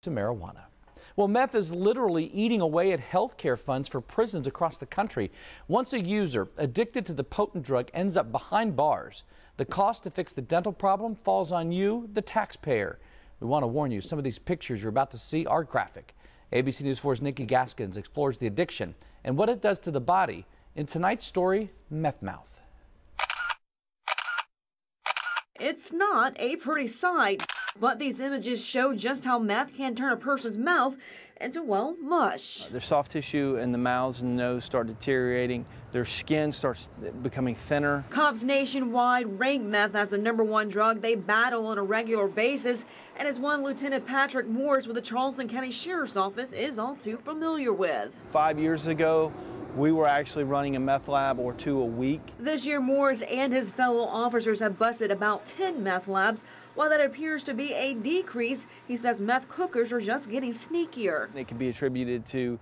to marijuana. Well, meth is literally eating away at health care funds for prisons across the country. Once a user addicted to the potent drug ends up behind bars, the cost to fix the dental problem falls on you, the taxpayer. We want to warn you, some of these pictures you're about to see are graphic. ABC News 4's Nikki Gaskins explores the addiction and what it does to the body in tonight's story, Meth Mouth. It's not a pretty sight, but these images show just how meth can turn a person's mouth into, well, mush. Their soft tissue in the mouths and nose start deteriorating. Their skin starts becoming thinner. Cops nationwide rank meth as the #1 drug they battle on a regular basis, and as one Lieutenant Patrick Morris with the Charleston County Sheriff's Office is all too familiar with. 5 years ago, we were actually running a meth lab or 2 a week. This year, Morris and his fellow officers have busted about 10 meth labs. While that appears to be a decrease, he says meth cookers are just getting sneakier. It can be attributed to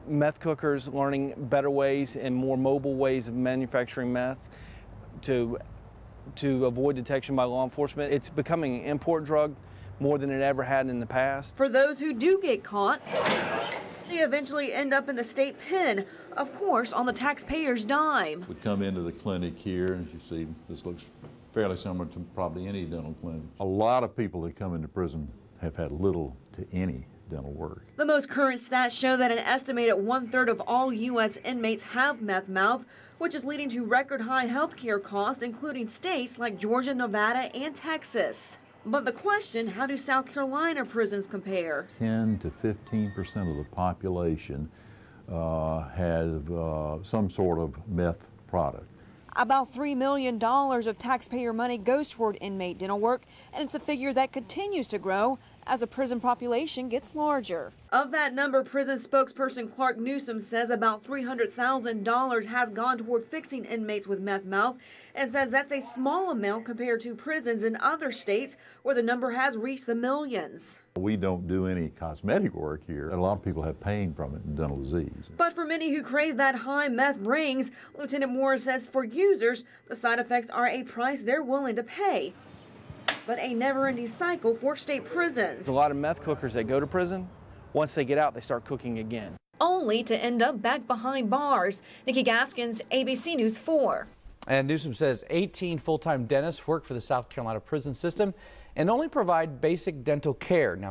meth cookers learning better ways and more mobile ways of manufacturing meth to avoid detection by law enforcement. It's becoming an import drug more than it ever had in the past. For those who do get caught, they eventually end up in the state pen, of course, on the taxpayer's dime. We come into the clinic here, and as you see, this looks fairly similar to probably any dental clinic. A lot of people that come into prison have had little to any dental work. The most current stats show that an estimated 1/3 of all U.S. inmates have meth mouth, which is leading to record high health care costs, including states like Georgia, Nevada, and Texas. But the question, how do South Carolina prisons compare? 10 to 15% of the population have some sort of meth product. About $3 million of taxpayer money goes toward inmate dental work, and it's a figure that continues to grow as the prison population gets larger. Of that number, prison spokesperson Clark Newsom says about $300,000 has gone toward fixing inmates with meth mouth, and says that's a small amount compared to prisons in other states where the number has reached the millions. We don't do any cosmetic work here. A lot of people have pain from it in dental disease. But for many who crave that high meth brings, Lieutenant Morris says for users, the side effects are a price they're willing to pay. But a never-ending cycle for state prisons. There's a lot of meth cookers that go to prison. Once they get out, they start cooking again. Only to end up back behind bars. Nikki Gaskins, ABC News 4. And Newsom says 18 full-time dentists work for the South Carolina prison system and only provide basic dental care. Now,